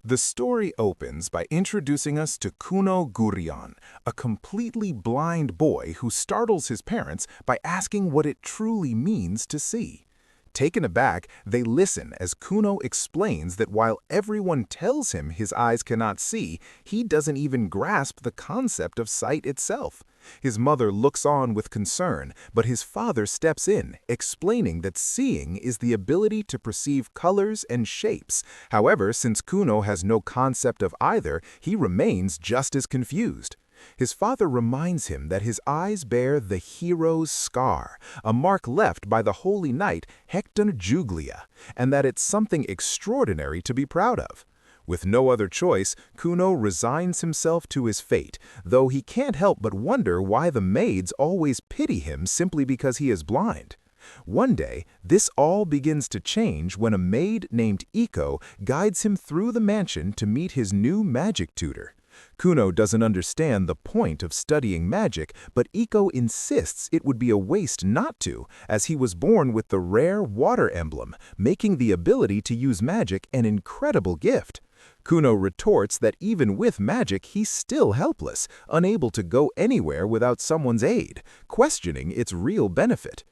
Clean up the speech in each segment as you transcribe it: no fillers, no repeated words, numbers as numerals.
The story opens by introducing us to Kunon, a completely blind boy who startles his parents by asking what it truly means to see. Taken aback, they listen as Kuno explains that while everyone tells him his eyes cannot see, he doesn't even grasp the concept of sight itself. His mother looks on with concern, but his father steps in, explaining that seeing is the ability to perceive colors and shapes. However, since Kuno has no concept of either, he remains just as confused. His father reminds him that his eyes bear the hero's scar, a mark left by the holy knight Hector Juglia, and that it's something extraordinary to be proud of. With no other choice, Kuno resigns himself to his fate, though he can't help but wonder why the maids always pity him simply because he is blind. One day, this all begins to change when a maid named Iko guides him through the mansion to meet his new magic tutor. Kuno doesn't understand the point of studying magic, but Iko insists it would be a waste not to, as he was born with the rare water emblem, making the ability to use magic an incredible gift. Kuno retorts that even with magic he's still helpless, unable to go anywhere without someone's aid, questioning its real benefit.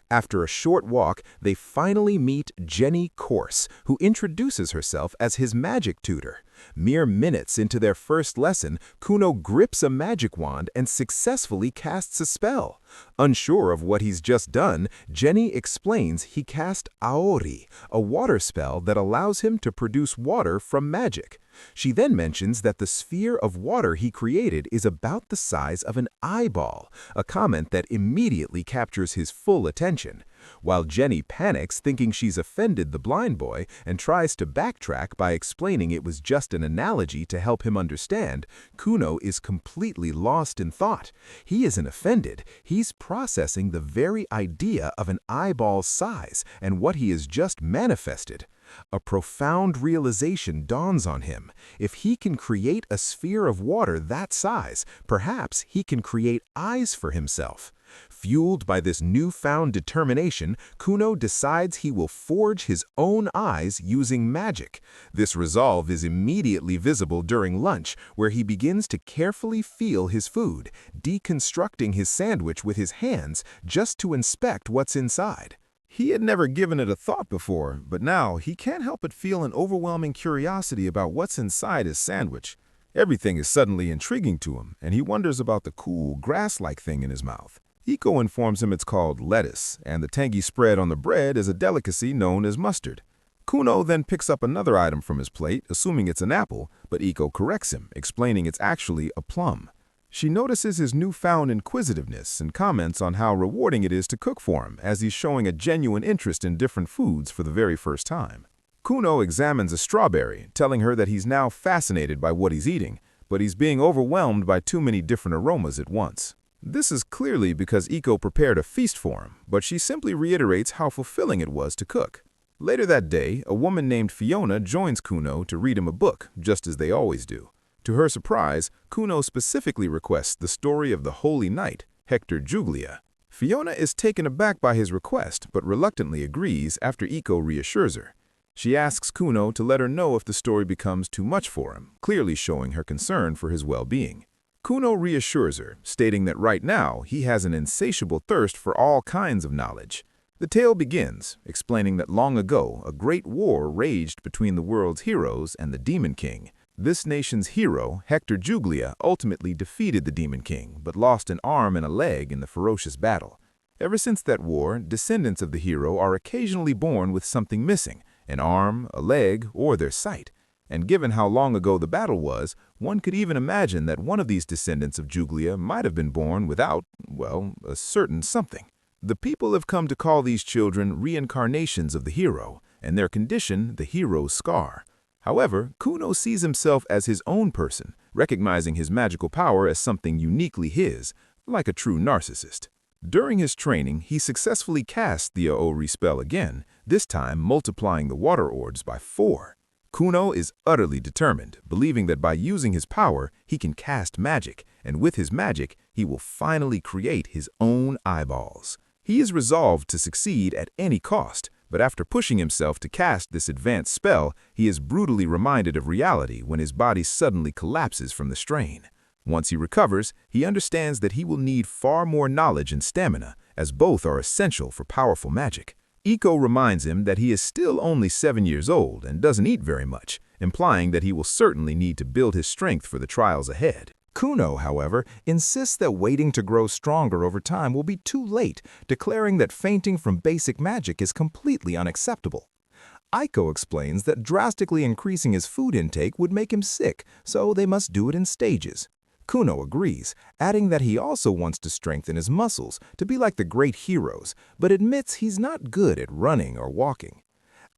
After a short walk, they finally meet Jenny Corse, who introduces herself as his magic tutor. Mere minutes into their first lesson, Kuno grips a magic wand and successfully casts a spell. Unsure of what he's just done, Jenny explains he cast Aori, a water spell that allows him to produce water from magic. She then mentions that the sphere of water he created is about the size of an eyeball, a comment that immediately captures his full attention. While Jenny panics, thinking she's offended the blind boy, and tries to backtrack by explaining it was just an analogy to help him understand, Kuno is completely lost in thought. He isn't offended, he's processing the very idea of an eyeball's size and what he has just manifested. A profound realization dawns on him. If he can create a sphere of water that size, perhaps he can create eyes for himself. Fueled by this newfound determination, Kuno decides he will forge his own eyes using magic. This resolve is immediately visible during lunch, where he begins to carefully feel his food, deconstructing his sandwich with his hands just to inspect what's inside. He had never given it a thought before, but now he can't help but feel an overwhelming curiosity about what's inside his sandwich. Everything is suddenly intriguing to him, and he wonders about the cool, grass-like thing in his mouth. Iko informs him it's called lettuce, and the tangy spread on the bread is a delicacy known as mustard. Kuno then picks up another item from his plate, assuming it's an apple, but Iko corrects him, explaining it's actually a plum. She notices his newfound inquisitiveness and comments on how rewarding it is to cook for him, as he's showing a genuine interest in different foods for the very first time. Kuno examines a strawberry, telling her that he's now fascinated by what he's eating, but he's being overwhelmed by too many different aromas at once. This is clearly because Iko prepared a feast for him, but she simply reiterates how fulfilling it was to cook. Later that day, a woman named Fiona joins Kuno to read him a book, just as they always do. To her surprise, Kuno specifically requests the story of the holy knight, Hector Juglia. Fiona is taken aback by his request, but reluctantly agrees after Iko reassures her. She asks Kuno to let her know if the story becomes too much for him, clearly showing her concern for his well-being. Kuno reassures her, stating that right now he has an insatiable thirst for all kinds of knowledge. The tale begins, explaining that long ago a great war raged between the world's heroes and the Demon King. This nation's hero, Hector Juglia, ultimately defeated the Demon King, but lost an arm and a leg in the ferocious battle. Ever since that war, descendants of the hero are occasionally born with something missing, an arm, a leg, or their sight. And given how long ago the battle was, one could even imagine that one of these descendants of Juglia might have been born without, well, a certain something. The people have come to call these children reincarnations of the hero, and their condition the hero's scar. However, Kuno sees himself as his own person, recognizing his magical power as something uniquely his, like a true narcissist. During his training, he successfully cast the Aori spell again, this time multiplying the water orbs by 4. Kuno is utterly determined, believing that by using his power, he can cast magic, and with his magic, he will finally create his own eyeballs. He is resolved to succeed at any cost, But after pushing himself to cast this advanced spell, he is brutally reminded of reality when his body suddenly collapses from the strain. Once he recovers, he understands that he will need far more knowledge and stamina, as both are essential for powerful magic. Iko reminds him that he is still only 7 years old and doesn't eat very much, implying that he will certainly need to build his strength for the trials ahead. Kuno, however, insists that waiting to grow stronger over time will be too late, declaring that fainting from basic magic is completely unacceptable. Iko explains that drastically increasing his food intake would make him sick, so they must do it in stages. Kuno agrees, adding that he also wants to strengthen his muscles to be like the great heroes, but admits he's not good at running or walking.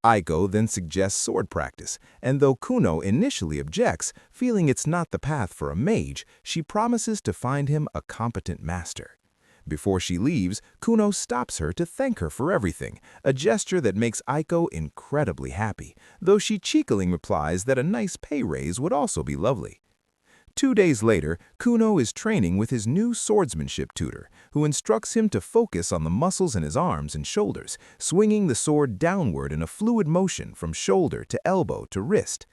Iko then suggests sword practice, and though Kuno initially objects, feeling it's not the path for a mage, she promises to find him a competent master. Before she leaves, Kuno stops her to thank her for everything, a gesture that makes Iko incredibly happy, though she cheekily replies that a nice pay raise would also be lovely. 2 days later, Kuno is training with his new swordsmanship tutor, who instructs him to focus on the muscles in his arms and shoulders, swinging the sword downward in a fluid motion from shoulder to elbow to wrist.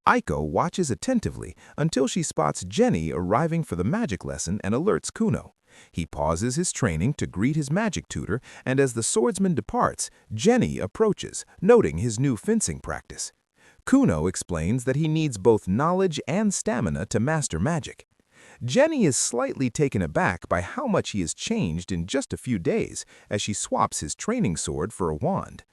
Iko watches attentively until she spots Jenny arriving for the magic lesson and alerts Kuno. He pauses his training to greet his magic tutor, and as the swordsman departs, Jenny approaches, noting his new fencing practice. Kuno explains that he needs both knowledge and stamina to master magic. Jenny is slightly taken aback by how much he has changed in just a few days as she swaps his training sword for a wand.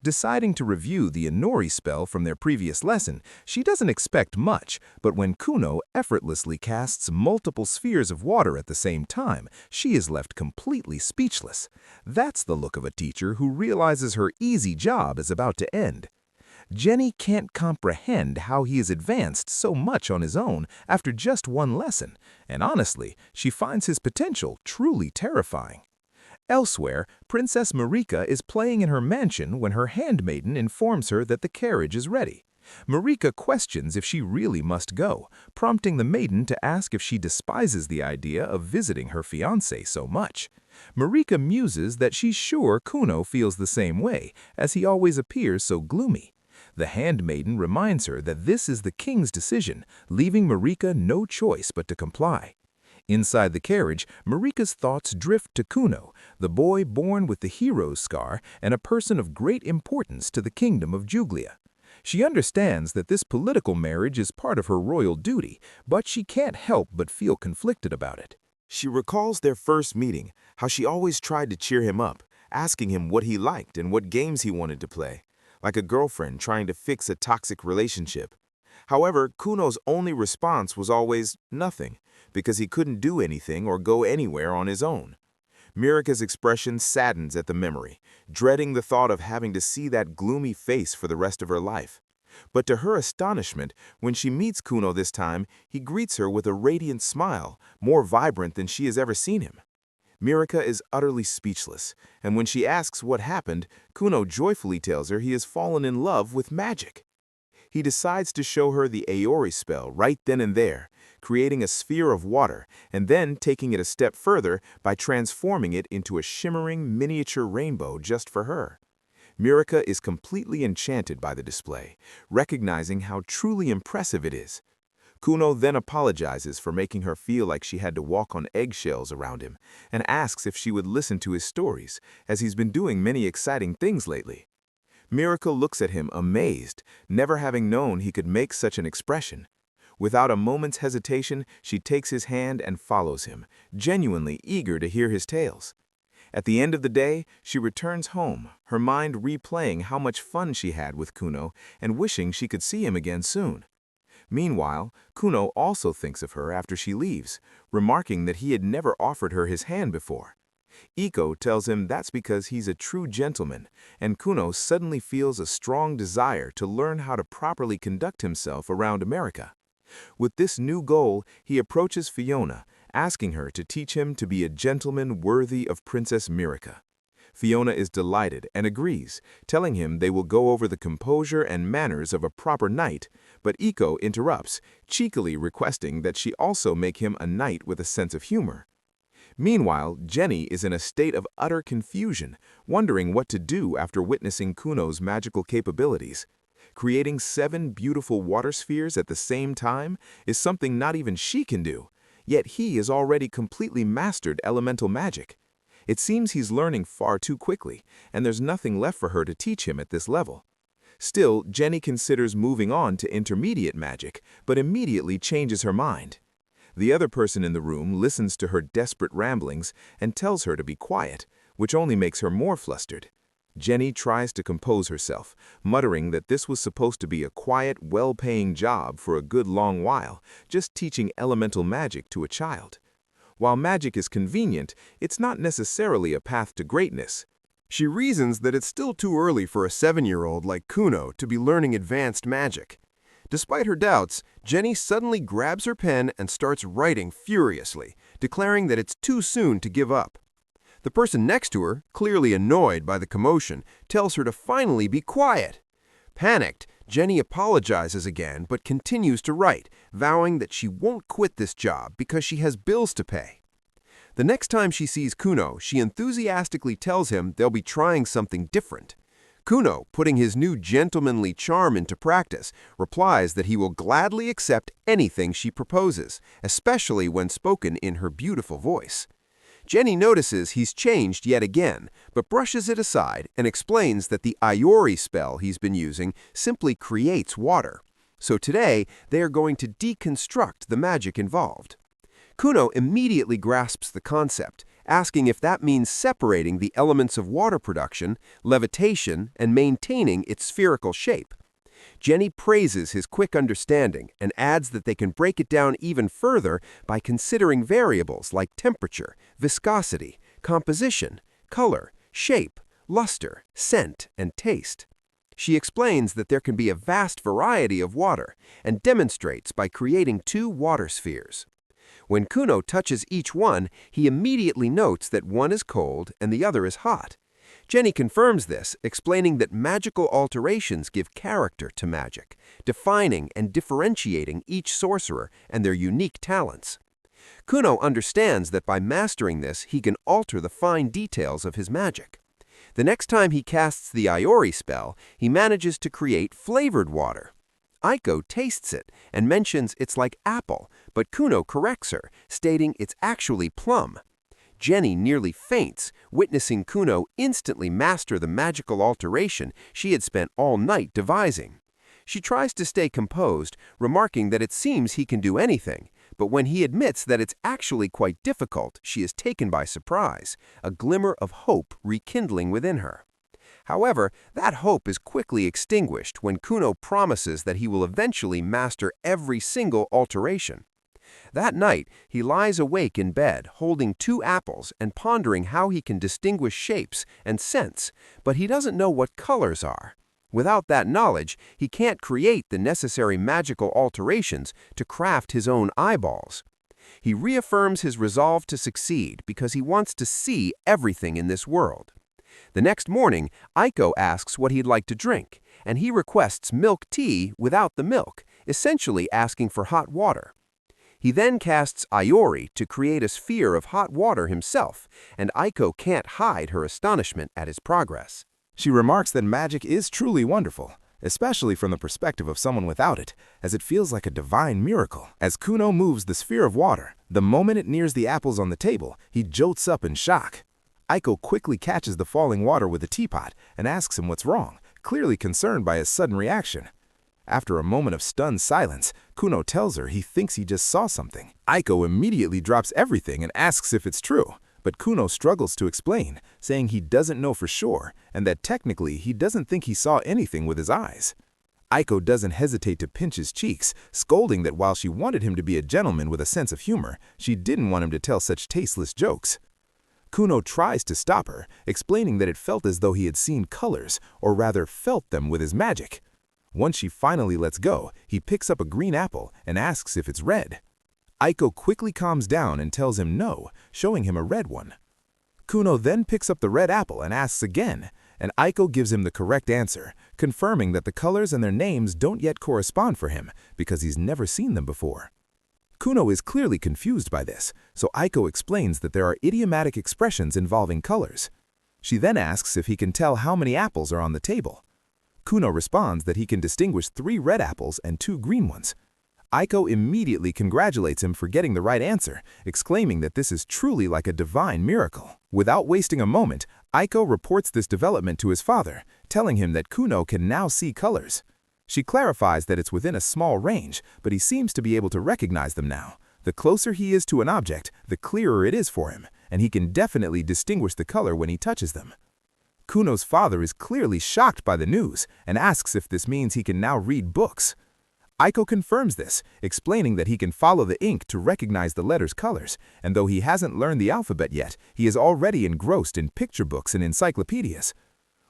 Deciding to review the Inori spell from their previous lesson, she doesn't expect much, but when Kuno effortlessly casts multiple spheres of water at the same time, she is left completely speechless. That's the look of a teacher who realizes her easy job is about to end. Jenny can't comprehend how he has advanced so much on his own after just one lesson, and honestly, she finds his potential truly terrifying. Elsewhere, Princess Marika is playing in her mansion when her handmaiden informs her that the carriage is ready. Marika questions if she really must go, prompting the maiden to ask if she despises the idea of visiting her fiancé so much. Marika muses that she's sure Kuno feels the same way, as he always appears so gloomy. The handmaiden reminds her that this is the king's decision, leaving Marika no choice but to comply. Inside the carriage, Marika's thoughts drift to Kuno, the boy born with the hero's scar and a person of great importance to the kingdom of Juglia. She understands that this political marriage is part of her royal duty, but she can't help but feel conflicted about it. She recalls their first meeting, how she always tried to cheer him up, asking him what he liked and what games he wanted to play, like a girlfriend trying to fix a toxic relationship. However, Kuno's only response was always nothing, because he couldn't do anything or go anywhere on his own. Mirika's expression saddens at the memory, dreading the thought of having to see that gloomy face for the rest of her life. But to her astonishment, when she meets Kuno this time, he greets her with a radiant smile, more vibrant than she has ever seen him. Mirika is utterly speechless, and when she asks what happened, Kuno joyfully tells her he has fallen in love with magic. He decides to show her the Aori spell right then and there, creating a sphere of water and then taking it a step further by transforming it into a shimmering miniature rainbow just for her. Mirika is completely enchanted by the display, recognizing how truly impressive it is. Kuno then apologizes for making her feel like she had to walk on eggshells around him and asks if she would listen to his stories, as he's been doing many exciting things lately. Mirika looks at him amazed, never having known he could make such an expression. Without a moment's hesitation, she takes his hand and follows him, genuinely eager to hear his tales. At the end of the day, she returns home, her mind replaying how much fun she had with Kuno and wishing she could see him again soon. Meanwhile, Kuno also thinks of her after she leaves, remarking that he had never offered her his hand before. Iko tells him that's because he's a true gentleman, and Kuno suddenly feels a strong desire to learn how to properly conduct himself around America. With this new goal, he approaches Fiona, asking her to teach him to be a gentleman worthy of Princess Mirika. Fiona is delighted and agrees, telling him they will go over the composure and manners of a proper knight, but Iko interrupts, cheekily requesting that she also make him a knight with a sense of humor. Meanwhile, Jenny is in a state of utter confusion, wondering what to do after witnessing Kuno's magical capabilities. Creating 7 beautiful water spheres at the same time is something not even she can do, yet he has already completely mastered elemental magic. It seems he's learning far too quickly, and there's nothing left for her to teach him at this level. Still, Jenny considers moving on to intermediate magic, but immediately changes her mind. The other person in the room listens to her desperate ramblings and tells her to be quiet, which only makes her more flustered. Jenny tries to compose herself, muttering that this was supposed to be a quiet, well-paying job for a good long while, just teaching elemental magic to a child. While magic is convenient, it's not necessarily a path to greatness. She reasons that it's still too early for a 7-year-old like Kuno to be learning advanced magic. Despite her doubts, Jenny suddenly grabs her pen and starts writing furiously, declaring that it's too soon to give up. The person next to her, clearly annoyed by the commotion, tells her to finally be quiet. Panicked, Jenny apologizes again but continues to write, vowing that she won't quit this job because she has bills to pay. The next time she sees Kuno, she enthusiastically tells him they'll be trying something different. Kuno, putting his new gentlemanly charm into practice, replies that he will gladly accept anything she proposes, especially when spoken in her beautiful voice. Jenny notices he's changed yet again, but brushes it aside and explains that the Iori spell he's been using simply creates water. So today, they are going to deconstruct the magic involved. Kuno immediately grasps the concept, asking if that means separating the elements of water production, levitation, and maintaining its spherical shape. Jenny praises his quick understanding and adds that they can break it down even further by considering variables like temperature, viscosity, composition, color, shape, luster, scent, and taste. She explains that there can be a vast variety of water and demonstrates by creating 2 water spheres. When Kuno touches each one, he immediately notes that one is cold and the other is hot. Jenny confirms this, explaining that magical alterations give character to magic, defining and differentiating each sorcerer and their unique talents. Kuno understands that by mastering this, he can alter the fine details of his magic. The next time he casts the Iori spell, he manages to create flavored water. Aiko tastes it and mentions it's like apple, but Kuno corrects her, stating it's actually plum. Jenny nearly faints, witnessing Kuno instantly master the magical alteration she had spent all night devising. She tries to stay composed, remarking that it seems he can do anything, but when he admits that it's actually quite difficult, she is taken by surprise, a glimmer of hope rekindling within her. However, that hope is quickly extinguished when Kuno promises that he will eventually master every single alteration. That night, he lies awake in bed, holding 2 apples and pondering how he can distinguish shapes and scents, but he doesn't know what colors are. Without that knowledge, he can't create the necessary magical alterations to craft his own eyeballs. He reaffirms his resolve to succeed because he wants to see everything in this world. The next morning, Aiko asks what he'd like to drink, and he requests milk tea without the milk, essentially asking for hot water. He then casts Iori to create a sphere of hot water himself, and Aiko can't hide her astonishment at his progress. She remarks that magic is truly wonderful, especially from the perspective of someone without it, as it feels like a divine miracle. As Kuno moves the sphere of water, the moment it nears the apples on the table, he jolts up in shock. Aiko quickly catches the falling water with a teapot and asks him what's wrong, clearly concerned by his sudden reaction. After a moment of stunned silence, Kuno tells her he thinks he just saw something. Aiko immediately drops everything and asks if it's true, but Kuno struggles to explain, saying he doesn't know for sure and that technically he doesn't think he saw anything with his eyes. Aiko doesn't hesitate to pinch his cheeks, scolding that while she wanted him to be a gentleman with a sense of humor, she didn't want him to tell such tasteless jokes. Kuno tries to stop her, explaining that it felt as though he had seen colors, or rather felt them with his magic. Once she finally lets go, he picks up a green apple and asks if it's red. Aiko quickly calms down and tells him no, showing him a red one. Kuno then picks up the red apple and asks again, and Aiko gives him the correct answer, confirming that the colors and their names don't yet correspond for him because he's never seen them before. Kuno is clearly confused by this, so Aiko explains that there are idiomatic expressions involving colors. She then asks if he can tell how many apples are on the table. Kuno responds that he can distinguish 3 red apples and 2 green ones. Aiko immediately congratulates him for getting the right answer, exclaiming that this is truly like a divine miracle. Without wasting a moment, Aiko reports this development to his father, telling him that Kuno can now see colors. She clarifies that it's within a small range, but he seems to be able to recognize them now. The closer he is to an object, the clearer it is for him, and he can definitely distinguish the color when he touches them. Kuno's father is clearly shocked by the news and asks if this means he can now read books. Aiko confirms this, explaining that he can follow the ink to recognize the letters' colors, and though he hasn't learned the alphabet yet, he is already engrossed in picture books and encyclopedias.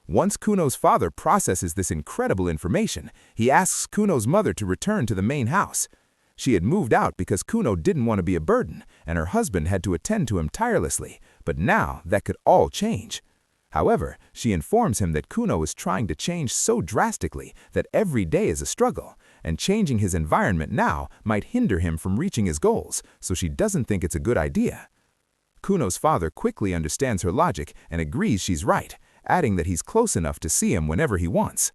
Once Kuno's father processes this incredible information, he asks Kuno's mother to return to the main house. She had moved out because Kuno didn't want to be a burden, and her husband had to attend to him tirelessly, but now that could all change. However, she informs him that Kuno is trying to change so drastically that every day is a struggle, and changing his environment now might hinder him from reaching his goals, so she doesn't think it's a good idea. Kuno's father quickly understands her logic and agrees she's right, adding that he's close enough to see him whenever he wants.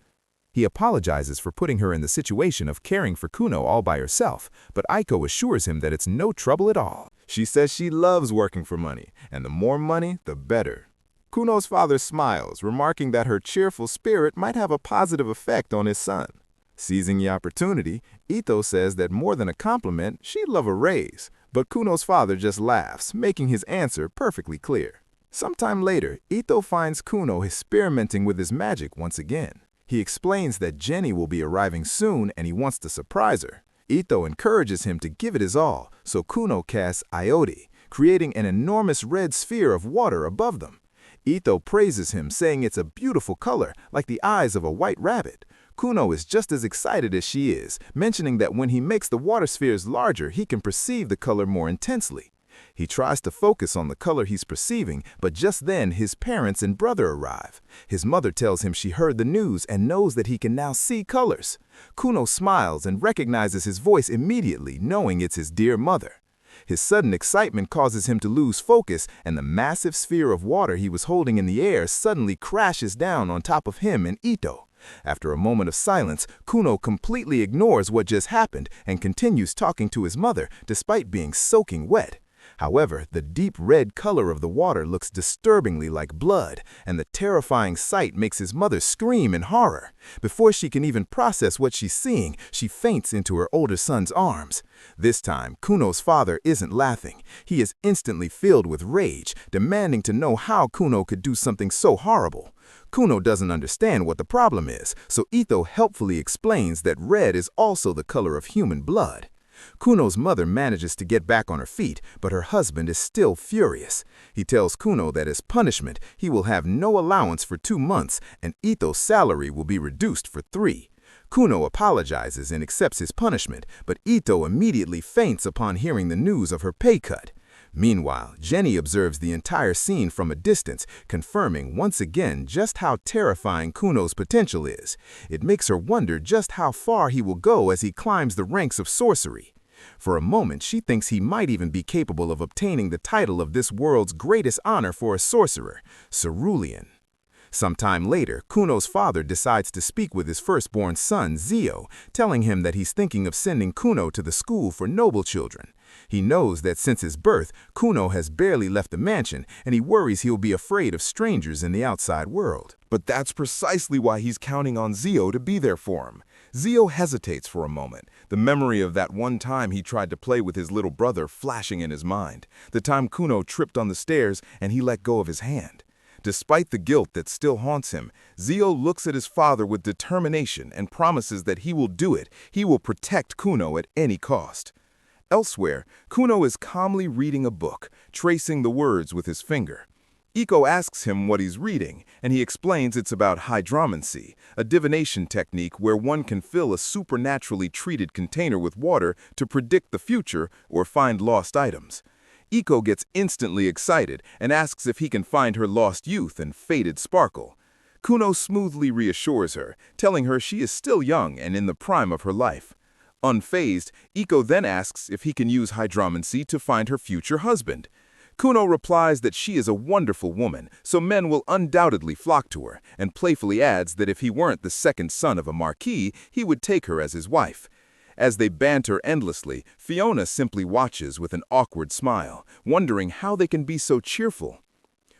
He apologizes for putting her in the situation of caring for Kuno all by herself, but Aiko assures him that it's no trouble at all. She says she loves working for money, and the more money, the better. Kuno's father smiles, remarking that her cheerful spirit might have a positive effect on his son. Seizing the opportunity, Ito says that more than a compliment, she'd love a raise, but Kuno's father just laughs, making his answer perfectly clear. Sometime later, Ito finds Kuno experimenting with his magic once again. He explains that Jenny will be arriving soon and he wants to surprise her. Ito encourages him to give it his all, so Kuno casts Ioti, creating an enormous red sphere of water above them. Ito praises him, saying it's a beautiful color, like the eyes of a white rabbit. Kuno is just as excited as she is, mentioning that when he makes the water spheres larger, he can perceive the color more intensely. He tries to focus on the color he's perceiving, but just then his parents and brother arrive. His mother tells him she heard the news and knows that he can now see colors. Kuno smiles and recognizes his voice immediately, knowing it's his dear mother. His sudden excitement causes him to lose focus, and the massive sphere of water he was holding in the air suddenly crashes down on top of him and Ito. After a moment of silence, Kuno completely ignores what just happened and continues talking to his mother despite being soaking wet. However, the deep red color of the water looks disturbingly like blood, and the terrifying sight makes his mother scream in horror. Before she can even process what she's seeing, she faints into her older son's arms. This time, Kuno's father isn't laughing. He is instantly filled with rage, demanding to know how Kuno could do something so horrible. Kuno doesn't understand what the problem is, so Ito helpfully explains that red is also the color of human blood. Kuno's mother manages to get back on her feet, but her husband is still furious. He tells Kuno that as punishment, he will have no allowance for 2 months, and Ito's salary will be reduced for 3. Kuno apologizes and accepts his punishment, but Ito immediately faints upon hearing the news of her pay cut. Meanwhile, Jenny observes the entire scene from a distance, confirming once again just how terrifying Kuno's potential is. It makes her wonder just how far he will go as he climbs the ranks of sorcery. For a moment, she thinks he might even be capable of obtaining the title of this world's greatest honor for a sorcerer, Cerulean. Sometime later, Kuno's father decides to speak with his firstborn son, Zio, telling him that he's thinking of sending Kuno to the school for noble children. He knows that since his birth, Kuno has barely left the mansion, and he worries he'll be afraid of strangers in the outside world. But that's precisely why he's counting on Zio to be there for him. Zio hesitates for a moment, the memory of that one time he tried to play with his little brother flashing in his mind, the time Kuno tripped on the stairs and he let go of his hand. Despite the guilt that still haunts him, Zio looks at his father with determination and promises that he will do it. He will protect Kuno at any cost. Elsewhere, Kuno is calmly reading a book, tracing the words with his finger. Iko asks him what he's reading, and he explains it's about hydromancy, a divination technique where one can fill a supernaturally treated container with water to predict the future or find lost items. Iko gets instantly excited and asks if he can find her lost youth and faded sparkle. Kuno smoothly reassures her, telling her she is still young and in the prime of her life. Unfazed, Iko then asks if he can use hydromancy to find her future husband. Kuno replies that she is a wonderful woman, so men will undoubtedly flock to her, and playfully adds that if he weren't the second son of a marquis, he would take her as his wife. As they banter endlessly, Fiona simply watches with an awkward smile, wondering how they can be so cheerful.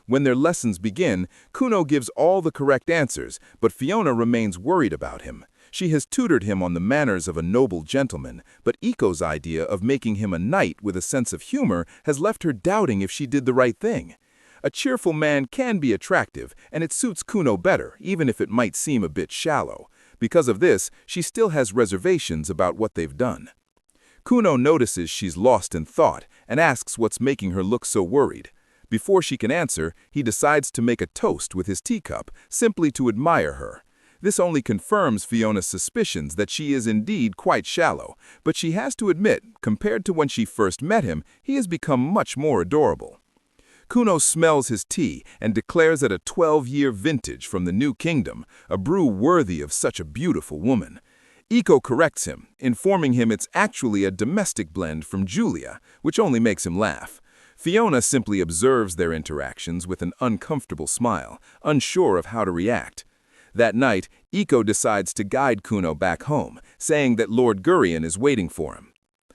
When their lessons begin, Kuno gives all the correct answers, but Fiona remains worried about him. She has tutored him on the manners of a noble gentleman, but Iko's idea of making him a knight with a sense of humor has left her doubting if she did the right thing. A cheerful man can be attractive, and it suits Kuno better, even if it might seem a bit shallow. Because of this, she still has reservations about what they've done. Kuno notices she's lost in thought and asks what's making her look so worried. Before she can answer, he decides to make a toast with his teacup, simply to admire her. This only confirms Fiona's suspicions that she is indeed quite shallow, but she has to admit, compared to when she first met him, he has become much more adorable. Kuno smells his tea and declares it a 12-year vintage from the New Kingdom, a brew worthy of such a beautiful woman. Iko corrects him, informing him it's actually a domestic blend from Julia, which only makes him laugh. Fiona simply observes their interactions with an uncomfortable smile, unsure of how to react. That night, Iko decides to guide Kuno back home, saying that Lord Gurion is waiting for him.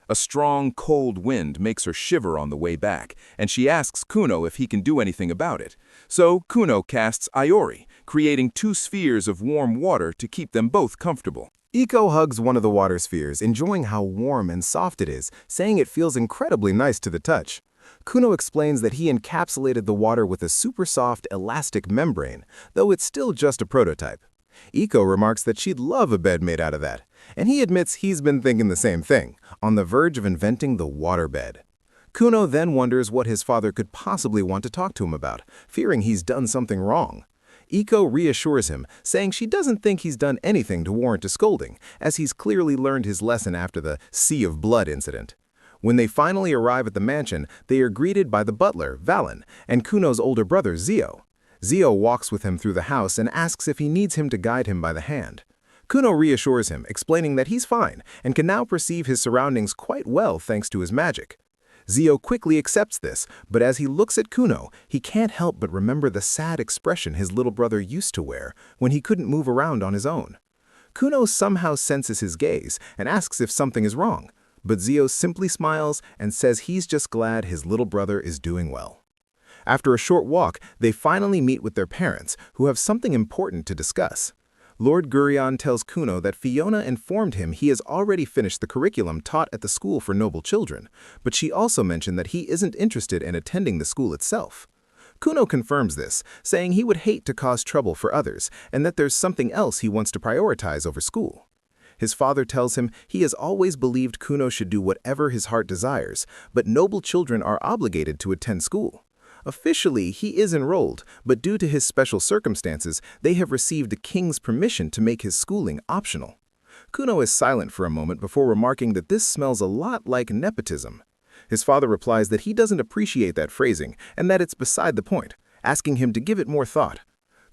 A strong, cold wind makes her shiver on the way back, and she asks Kuno if he can do anything about it. So Kuno casts Iori, creating 2 spheres of warm water to keep them both comfortable. Iko hugs one of the water spheres, enjoying how warm and soft it is, saying it feels incredibly nice to the touch. Kuno explains that he encapsulated the water with a super soft, elastic membrane, though it's still just a prototype. Iko remarks that she'd love a bed made out of that, and he admits he's been thinking the same thing, on the verge of inventing the water bed. Kuno then wonders what his father could possibly want to talk to him about, fearing he's done something wrong. Iko reassures him, saying she doesn't think he's done anything to warrant a scolding, as he's clearly learned his lesson after the Sea of Blood incident. When they finally arrive at the mansion, they are greeted by the butler, Valen, and Kuno's older brother, Zio. Zio walks with him through the house and asks if he needs him to guide him by the hand. Kuno reassures him, explaining that he's fine and can now perceive his surroundings quite well thanks to his magic. Zio quickly accepts this, but as he looks at Kuno, he can't help but remember the sad expression his little brother used to wear when he couldn't move around on his own. Kuno somehow senses his gaze and asks if something is wrong, but Zio simply smiles and says he's just glad his little brother is doing well. After a short walk, they finally meet with their parents, who have something important to discuss. Lord Gurion tells Kuno that Fiona informed him he has already finished the curriculum taught at the school for noble children, but she also mentioned that he isn't interested in attending the school itself. Kuno confirms this, saying he would hate to cause trouble for others and that there's something else he wants to prioritize over school. His father tells him he has always believed Kuno should do whatever his heart desires, but noble children are obligated to attend school. Officially, he is enrolled, but due to his special circumstances, they have received the king's permission to make his schooling optional. Kuno is silent for a moment before remarking that this smells a lot like nepotism. His father replies that he doesn't appreciate that phrasing and that it's beside the point, asking him to give it more thought.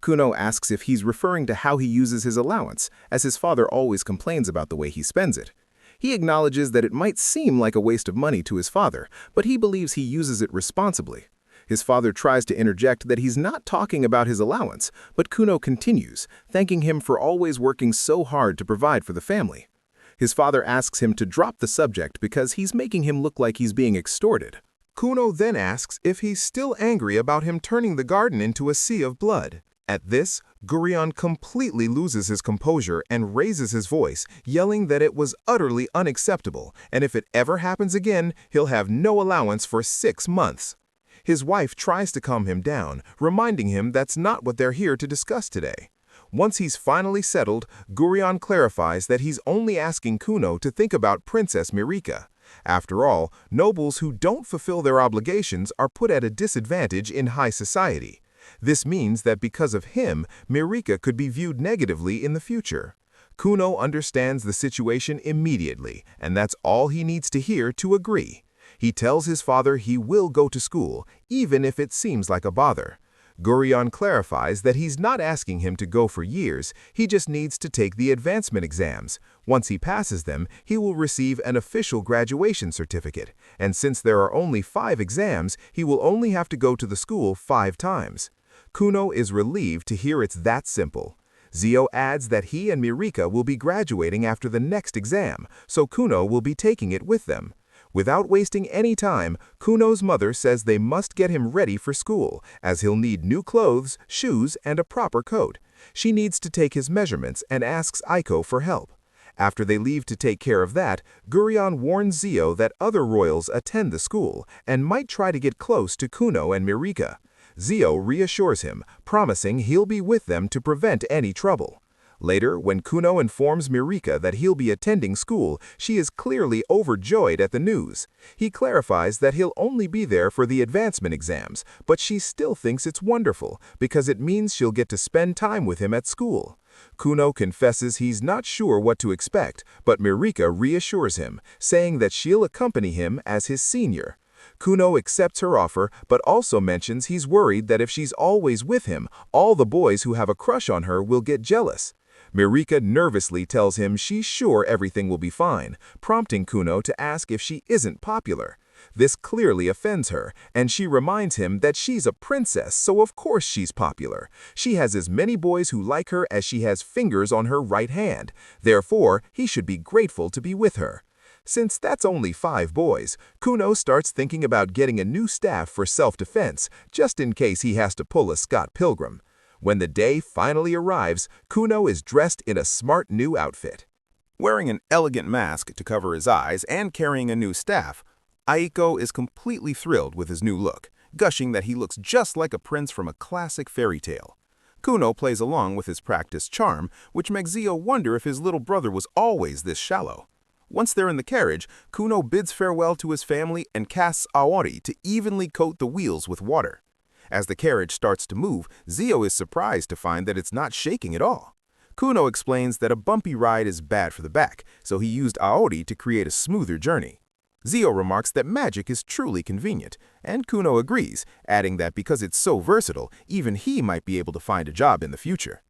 Kuno asks if he's referring to how he uses his allowance, as his father always complains about the way he spends it. He acknowledges that it might seem like a waste of money to his father, but he believes he uses it responsibly. His father tries to interject that he's not talking about his allowance, but Kuno continues, thanking him for always working so hard to provide for the family. His father asks him to drop the subject because he's making him look like he's being extorted. Kuno then asks if he's still angry about him turning the garden into a sea of blood. At this, Gurion completely loses his composure and raises his voice, yelling that it was utterly unacceptable, and if it ever happens again, he'll have no allowance for 6 months. His wife tries to calm him down, reminding him that's not what they're here to discuss today. Once he's finally settled, Gurion clarifies that he's only asking Kuno to think about Princess Mira. After all, nobles who don't fulfill their obligations are put at a disadvantage in high society. This means that because of him, Mira could be viewed negatively in the future. Kuno understands the situation immediately, and that's all he needs to hear to agree. He tells his father he will go to school, even if it seems like a bother. Gurion clarifies that he's not asking him to go for years, he just needs to take the advancement exams. Once he passes them, he will receive an official graduation certificate, and since there are only 5 exams, he will only have to go to the school 5 times. Kuno is relieved to hear it's that simple. Zio adds that he and Mirika will be graduating after the next exam, so Kuno will be taking it with them. Without wasting any time, Kuno's mother says they must get him ready for school, as he'll need new clothes, shoes, and a proper coat. She needs to take his measurements and asks Aiko for help. After they leave to take care of that, Gurion warns Zio that other royals attend the school and might try to get close to Kuno and Mirika. Zio reassures him, promising he'll be with them to prevent any trouble. Later, when Kuno informs Mirika that he'll be attending school, she is clearly overjoyed at the news. He clarifies that he'll only be there for the advancement exams, but she still thinks it's wonderful because it means she'll get to spend time with him at school. Kuno confesses he's not sure what to expect, but Mirika reassures him, saying that she'll accompany him as his senior. Kuno accepts her offer, but also mentions he's worried that if she's always with him, all the boys who have a crush on her will get jealous. Mirika nervously tells him she's sure everything will be fine, prompting Kuno to ask if she isn't popular. This clearly offends her, and she reminds him that she's a princess, so of course she's popular. She has as many boys who like her as she has fingers on her right hand. Therefore, he should be grateful to be with her. Since that's only 5 boys, Kuno starts thinking about getting a new staff for self-defense, just in case he has to pull a Scott Pilgrim. When the day finally arrives, Kuno is dressed in a smart new outfit. Wearing an elegant mask to cover his eyes and carrying a new staff, Aiko is completely thrilled with his new look, gushing that he looks just like a prince from a classic fairy tale. Kuno plays along with his practiced charm, which makes Zio wonder if his little brother was always this shallow. Once they're in the carriage, Kuno bids farewell to his family and casts Aori to evenly coat the wheels with water. As the carriage starts to move, Zio is surprised to find that it's not shaking at all. Kuno explains that a bumpy ride is bad for the back, so he used Aori to create a smoother journey. Zio remarks that magic is truly convenient, and Kuno agrees, adding that because it's so versatile, even he might be able to find a job in the future.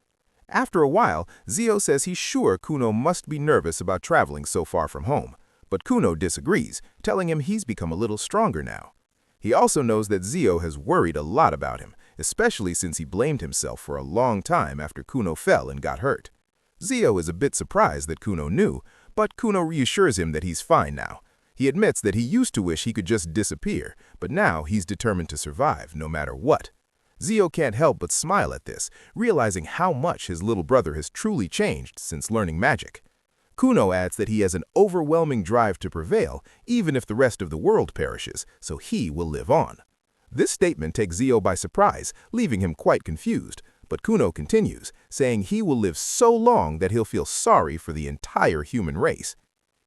After a while, Zio says he's sure Kuno must be nervous about traveling so far from home, but Kuno disagrees, telling him he's become a little stronger now. He also knows that Zio has worried a lot about him, especially since he blamed himself for a long time after Kuno fell and got hurt. Zio is a bit surprised that Kuno knew, but Kuno reassures him that he's fine now. He admits that he used to wish he could just disappear, but now he's determined to survive no matter what. Zio can't help but smile at this, realizing how much his little brother has truly changed since learning magic. Kuno adds that he has an overwhelming drive to prevail, even if the rest of the world perishes, so he will live on. This statement takes Zio by surprise, leaving him quite confused, but Kuno continues, saying he will live so long that he'll feel sorry for the entire human race.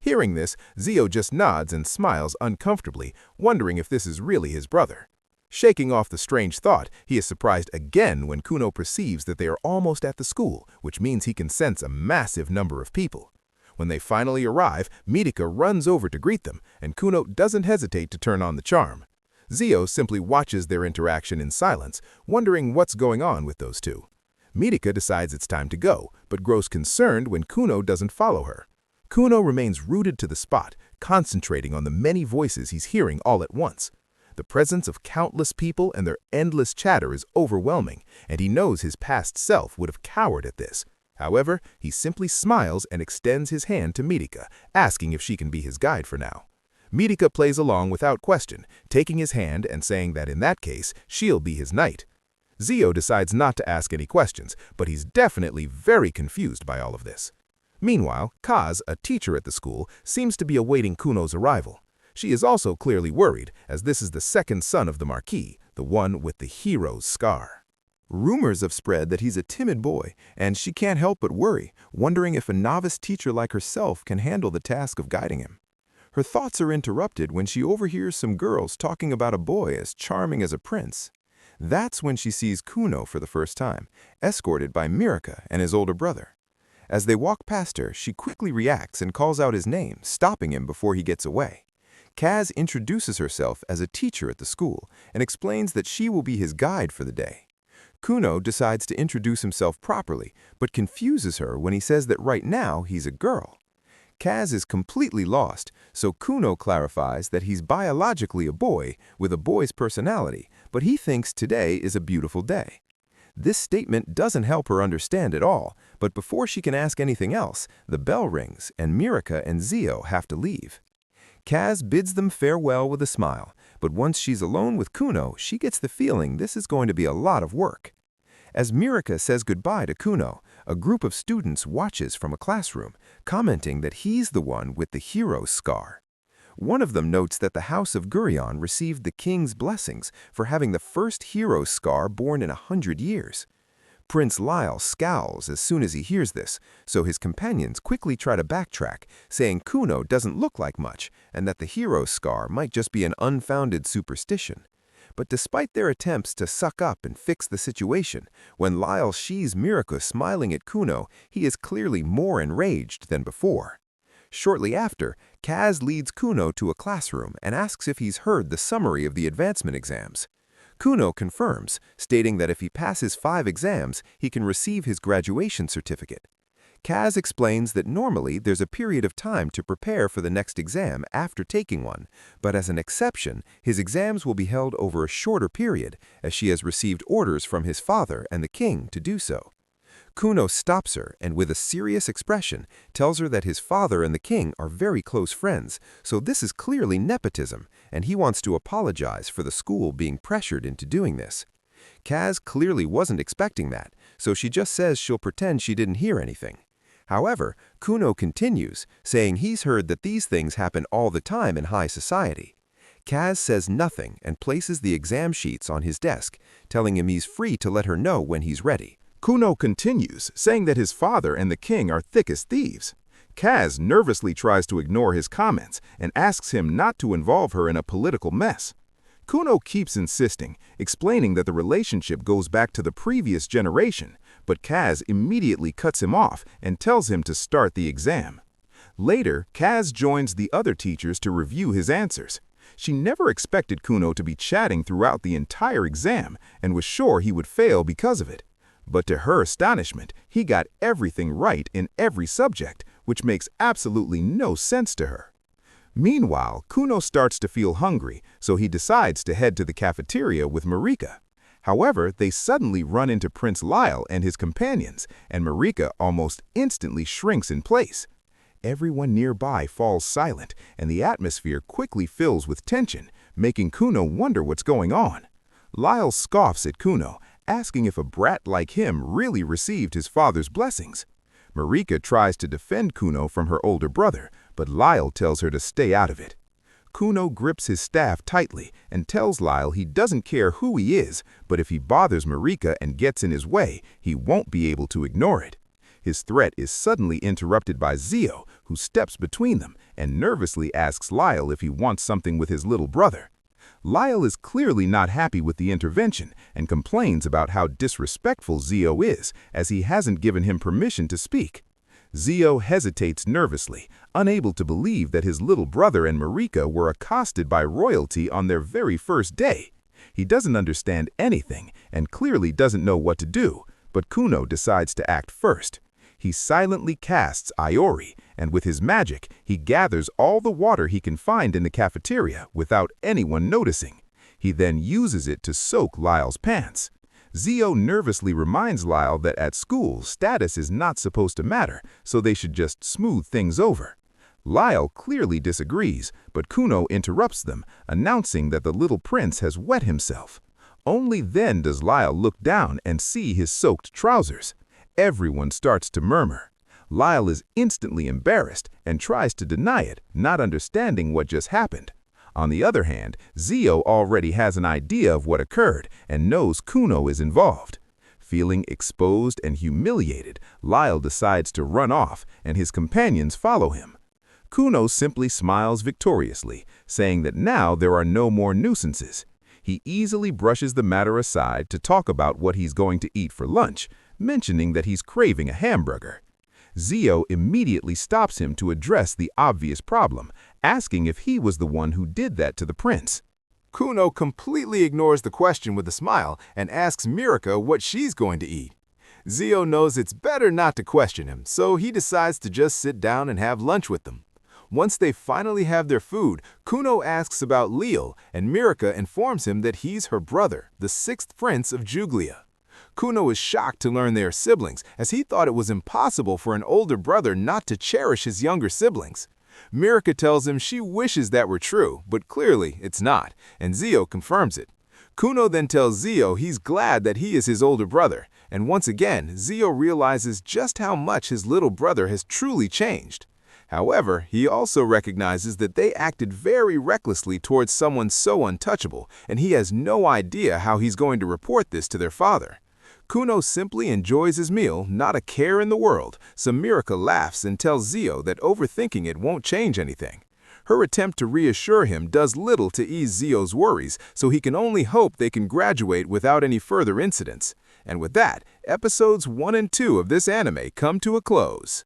Hearing this, Zio just nods and smiles uncomfortably, wondering if this is really his brother. Shaking off the strange thought, he is surprised again when Kuno perceives that they are almost at the school, which means he can sense a massive number of people. When they finally arrive, Mirika runs over to greet them, and Kuno doesn't hesitate to turn on the charm. Zio simply watches their interaction in silence, wondering what's going on with those two. Mirika decides it's time to go, but grows concerned when Kuno doesn't follow her. Kuno remains rooted to the spot, concentrating on the many voices he's hearing all at once. The presence of countless people and their endless chatter is overwhelming, and he knows his past self would have cowered at this. However, he simply smiles and extends his hand to Mirika, asking if she can be his guide for now. Mirika plays along without question, taking his hand and saying that in that case, she'll be his knight. Zio decides not to ask any questions, but he's definitely very confused by all of this. Meanwhile, Kaz, a teacher at the school, seems to be awaiting Kuno's arrival. She is also clearly worried, as this is the second son of the Marquis, the one with the hero's scar. Rumors have spread that he's a timid boy, and she can't help but worry, wondering if a novice teacher like herself can handle the task of guiding him. Her thoughts are interrupted when she overhears some girls talking about a boy as charming as a prince. That's when she sees Kuno for the first time, escorted by Mirika and his older brother. As they walk past her, she quickly reacts and calls out his name, stopping him before he gets away. Kaz introduces herself as a teacher at the school and explains that she will be his guide for the day. Kuno decides to introduce himself properly, but confuses her when he says that right now he's a girl. Kaz is completely lost, so Kuno clarifies that he's biologically a boy with a boy's personality, but he thinks today is a beautiful day. This statement doesn't help her understand at all, but before she can ask anything else, the bell rings and Mira and Zio have to leave. Kaz bids them farewell with a smile, but once she's alone with Kuno, she gets the feeling this is going to be a lot of work. As Mira says goodbye to Kuno, a group of students watches from a classroom, commenting that he's the one with the hero's scar. One of them notes that the House of Gurion received the king's blessings for having the first hero's scar born in 100 years. Prince Lyle scowls as soon as he hears this, so his companions quickly try to backtrack, saying Kuno doesn't look like much and that the hero's scar might just be an unfounded superstition. But despite their attempts to suck up and fix the situation, when Lyle sees Mira smiling at Kuno, he is clearly more enraged than before. Shortly after, Kaz leads Kuno to a classroom and asks if he's heard the summary of the advancement exams. Kuno confirms, stating that if he passes 5 exams, he can receive his graduation certificate. Kaz explains that normally there's a period of time to prepare for the next exam after taking one, but as an exception, his exams will be held over a shorter period, as she has received orders from his father and the king to do so. Kuno stops her and with a serious expression tells her that his father and the king are very close friends, so this is clearly nepotism, and he wants to apologize for the school being pressured into doing this. Kaz clearly wasn't expecting that, so she just says she'll pretend she didn't hear anything. However, Kuno continues, saying he's heard that these things happen all the time in high society. Kaz says nothing and places the exam sheets on his desk, telling him he's free to let her know when he's ready. Kuno continues, saying that his father and the king are thick as thieves. Kaz nervously tries to ignore his comments and asks him not to involve her in a political mess. Kuno keeps insisting, explaining that the relationship goes back to the previous generation, but Kaz immediately cuts him off and tells him to start the exam. Later, Kaz joins the other teachers to review his answers. She never expected Kuno to be chatting throughout the entire exam and was sure he would fail because of it. But to her astonishment, he got everything right in every subject, which makes absolutely no sense to her. Meanwhile, Kuno starts to feel hungry, so he decides to head to the cafeteria with Mira. However, they suddenly run into Prince Lyle and his companions, and Mira almost instantly shrinks in place. Everyone nearby falls silent, and the atmosphere quickly fills with tension, making Kuno wonder what's going on. Lyle scoffs at Kuno, asking if a brat like him really received his father's blessings. Mira tries to defend Kuno from her older brother, but Lyle tells her to stay out of it. Kuno grips his staff tightly and tells Lyle he doesn't care who he is, but if he bothers Mira and gets in his way, he won't be able to ignore it. His threat is suddenly interrupted by Zio, who steps between them and nervously asks Lyle if he wants something with his little brother. Lyle is clearly not happy with the intervention and complains about how disrespectful Zio is, as he hasn't given him permission to speak. Zio hesitates nervously, unable to believe that his little brother and Mira were accosted by royalty on their very first day. He doesn't understand anything and clearly doesn't know what to do, but Kuno decides to act first. He silently casts Iori, and with his magic, he gathers all the water he can find in the cafeteria without anyone noticing. He then uses it to soak Lyle's pants. Zio nervously reminds Lyle that at school, status is not supposed to matter, so they should just smooth things over. Lyle clearly disagrees, but Kuno interrupts them, announcing that the little prince has wet himself. Only then does Lyle look down and see his soaked trousers. Everyone starts to murmur. Lyle is instantly embarrassed and tries to deny it, not understanding what just happened. On the other hand, Zio already has an idea of what occurred and knows Kuno is involved. Feeling exposed and humiliated, Lyle decides to run off and his companions follow him. Kuno simply smiles victoriously, saying that now there are no more nuisances. He easily brushes the matter aside to talk about what he's going to eat for lunch, mentioning that he's craving a hamburger. Zio immediately stops him to address the obvious problem, asking if he was the one who did that to the prince. Kuno completely ignores the question with a smile and asks Mira what she's going to eat. Zio knows it's better not to question him, so he decides to just sit down and have lunch with them. Once they finally have their food, Kuno asks about Leal, and Mira informs him that he's her brother, the 6th prince of Juglia. Kuno is shocked to learn they are siblings, as he thought it was impossible for an older brother not to cherish his younger siblings. Mira tells him she wishes that were true, but clearly it's not, and Zio confirms it. Kuno then tells Zio he's glad that he is his older brother, and once again, Zio realizes just how much his little brother has truly changed. However, he also recognizes that they acted very recklessly towards someone so untouchable, and he has no idea how he's going to report this to their father. Kuno simply enjoys his meal, not a care in the world, so Mira laughs and tells Zio that overthinking it won't change anything. Her attempt to reassure him does little to ease Zio's worries, so he can only hope they can graduate without any further incidents. And with that, episodes 1 and 2 of this anime come to a close.